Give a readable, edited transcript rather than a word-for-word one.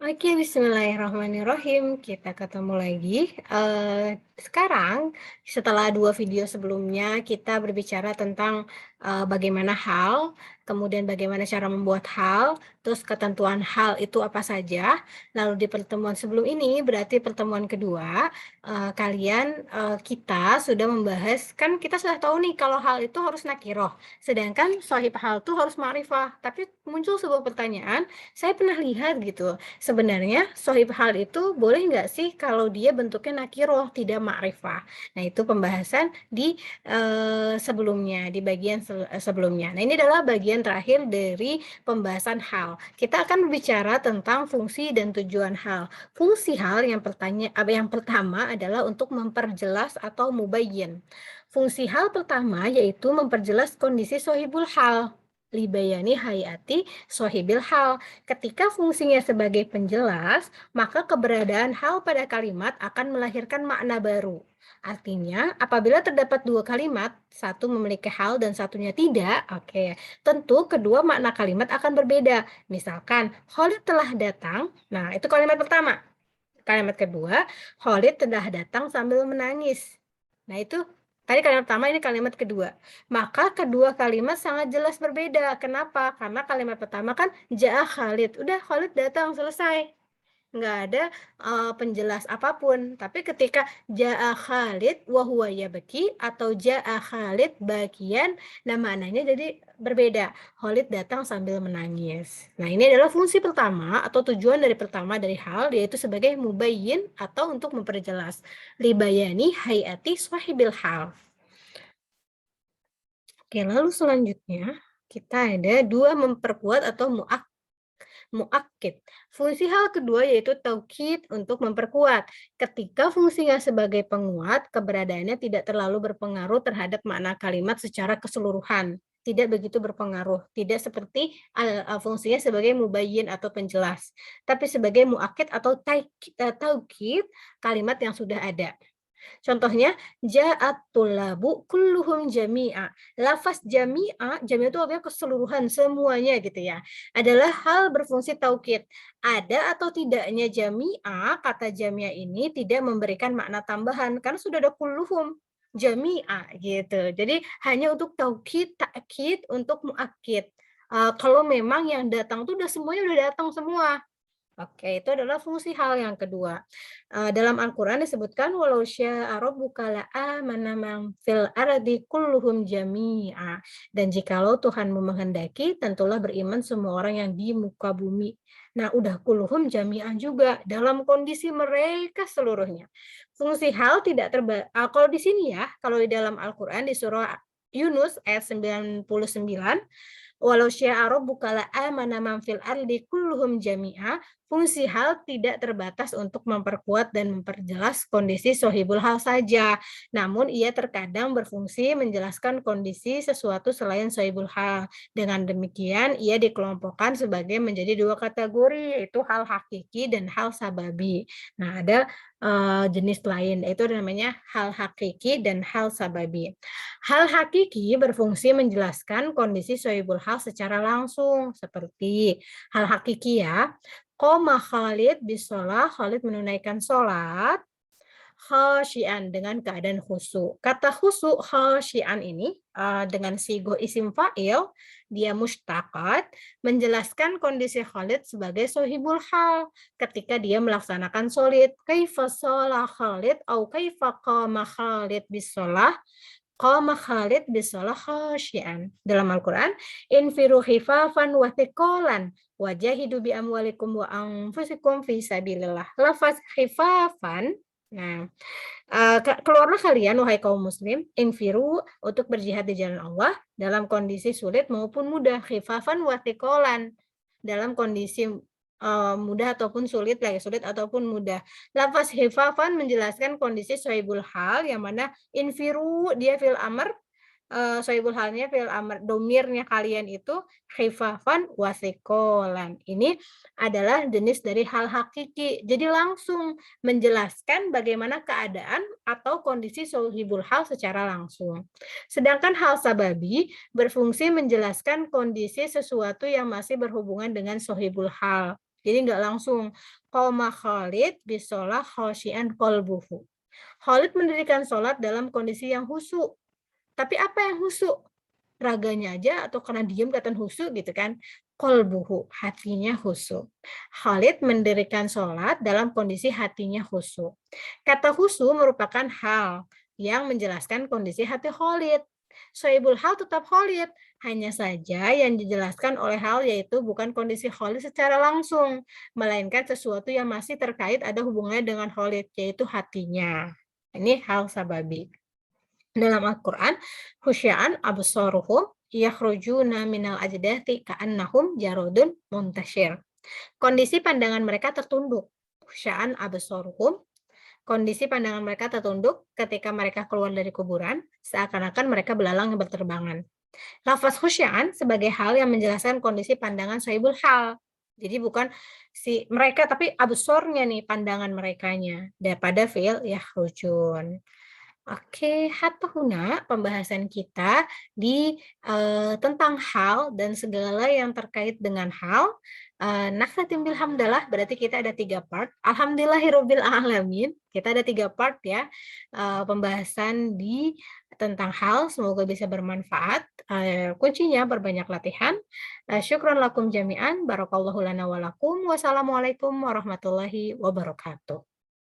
Oke, bismillahirrahmanirrahim. Kita ketemu lagi. Sekarang setelah 2 video sebelumnya kita berbicara tentang, bagaimana hal, kemudian bagaimana cara membuat hal, terus ketentuan hal itu apa saja. Lalu di pertemuan sebelum ini, berarti pertemuan kedua, kita sudah membahas kan kita sudah tahu nih kalau hal itu harus nakiroh, sedangkan shahib hal itu harus ma'rifah. Tapi muncul sebuah pertanyaan, saya pernah lihat gitu, sebenarnya shohib hal itu boleh nggak sih kalau dia bentuknya nakiroh, tidak ma'rifah. Nah, itu pembahasan di sebelumnya, di bagian sebelumnya. Nah, ini adalah bagian terakhir dari pembahasan hal. Kita akan berbicara tentang fungsi dan tujuan hal. Fungsi hal yang pertama adalah untuk memperjelas atau mubayyin. Fungsi hal pertama yaitu memperjelas kondisi shohibul hal. Libayani hayati shohibil hal. Ketika fungsinya sebagai penjelas, maka keberadaan hal pada kalimat akan melahirkan makna baru. Artinya, apabila terdapat dua kalimat, satu memiliki hal dan satunya tidak, oke, tentu kedua makna kalimat akan berbeda. Misalkan, Khalid telah datang, nah itu kalimat pertama. Kalimat kedua, Khalid telah datang sambil menangis. Nah itu tadi kalimat pertama, ini kalimat kedua. Maka kedua kalimat sangat jelas berbeda. Kenapa? Karena kalimat pertama kan ja'a Khalid. Udah Khalid datang, selesai. Nggak ada penjelas apapun. Tapi ketika ja'a Khalid wa huwa yabki atau ja'a Khalid bakian, nah maknanya jadi berbeda. Khalid datang sambil menangis. Nah, ini adalah fungsi pertama atau tujuan dari pertama dari hal, yaitu sebagai mubayyin atau untuk memperjelas. Libayani hayati sahibil hal. Oke, lalu selanjutnya kita ada dua memperkuat atau muakkid. Fungsi hal kedua yaitu taukid untuk memperkuat. Ketika fungsinya sebagai penguat, keberadaannya tidak terlalu berpengaruh terhadap makna kalimat secara keseluruhan. Tidak begitu berpengaruh, tidak seperti fungsinya sebagai mubayyin atau penjelas, tapi sebagai muakkid atau taukid kalimat yang sudah ada. Contohnya, ja'at tullabu kulluhum jami'a. Lafaz jami'a, jami'a itu artinya keseluruhan, semuanya gitu ya. Adalah hal berfungsi taukid. Ada atau tidaknya jami'a, kata jami'a ini tidak memberikan makna tambahan karena sudah ada kulluhum jami'a gitu. Jadi hanya untuk taukid, takkid, untuk muakkid. Kalau memang yang datang tuh udah semuanya udah datang semua. Oke, itu adalah fungsi hal yang kedua. Dalam Al-Quran disebutkan, walau syaa rabbuka la'amana man fil ardi kulluhum jami'a. Dan jikalau Tuhanmu menghendaki, tentulah beriman semua orang yang di muka bumi. Nah, udah kulluhum jami'an juga, dalam kondisi mereka seluruhnya. Fungsi hal tidak kalau di sini ya, kalau di dalam Al-Quran di surah Yunus ayat 99, walau syaa rabbuka la'amana man fil ardi kulluhum jami'a, fungsi hal tidak terbatas untuk memperkuat dan memperjelas kondisi sohibul hal saja. Namun ia terkadang berfungsi menjelaskan kondisi sesuatu selain sohibul hal. Dengan demikian ia dikelompokkan sebagai menjadi dua kategori, yaitu hal hakiki dan hal sababi. Nah, ada jenis lain, yaitu namanya hal hakiki dan hal sababi. Hal hakiki berfungsi menjelaskan kondisi sohibul hal secara langsung, seperti hal hakiki ya. Qoma Khalid bisolah, Khalid menunaikan sholat, khasyian dengan keadaan khusyuk. Kata khusyuk khasyian ini dengan sigo isim fa'il, dia mustaqat, menjelaskan kondisi Khalid sebagai sohibul hal ketika dia melaksanakan sholat. Kaifa sholah Khalid au kaifa qama Khalid bisolah, qama Khalid bisolah khasyian. Dalam Al-Quran, infiru khifafan wa thiqalan wajahidu bi amwalikum wa anfusikum fi sabilillah. Lafaz khifafan, nah, keluarlah kalian wahai kaum muslim, infiru untuk berjihad di jalan Allah dalam kondisi sulit maupun mudah, khifafan wa thiqalan dalam kondisi mudah ataupun sulit, lagi sulit ataupun mudah. Lafaz khifafan menjelaskan kondisi sohibul hal yang mana infiru dia fil amr, sohibul halnya fil amr, domirnya kalian itu khifafan wasikolan. Ini adalah jenis dari hal hakiki. Jadi langsung menjelaskan bagaimana keadaan atau kondisi sohibul hal secara langsung. Sedangkan hal sababi berfungsi menjelaskan kondisi sesuatu yang masih berhubungan dengan sohibul hal. Jadi nggak langsung qoma Khalid bisolah khosyian qalbuhu. Khalid mendirikan sholat dalam kondisi yang khusyuk. Tapi apa yang khusyuk? Raganya aja atau karena diam kelihatan khusyuk gitu kan? Qalbuhu, hatinya khusyuk. Khalid mendirikan sholat dalam kondisi hatinya khusyuk. Kata khusyuk merupakan hal yang menjelaskan kondisi hati Khalid. Sohibul hal tetap Khalid, hanya saja yang dijelaskan oleh hal yaitu bukan kondisi Khalid secara langsung, melainkan sesuatu yang masih terkait ada hubungannya dengan Khalid, yaitu hatinya. Ini hal sababi. Dalam Al-Quran, khusya'an absaruhum yakhrujuna minal ajdati ka'annahum jarodun muntashir. Kondisi pandangan mereka tertunduk. Khusya'an absaruhum, kondisi pandangan mereka tertunduk ketika mereka keluar dari kuburan, seakan-akan mereka belalang yang berterbangan. Lafaz khusya'an sebagai hal yang menjelaskan kondisi pandangan sahibul hal. Jadi bukan si mereka, tapi absornya nih pandangan merekanya daripada fi'il yakhrujun. Oke, hatta huna pembahasan kita di tentang hal dan segala yang terkait dengan hal. Naktatim bilhamdalah, berarti kita ada 3 part. Alhamdulillahirabbil alamin. Kita ada 3 part ya. Pembahasan di tentang hal, semoga bisa bermanfaat. Kuncinya perbanyak latihan. Syukron lakum jami'an, barakallahu lana wa lakum. Wassalamualaikum warahmatullahi wabarakatuh.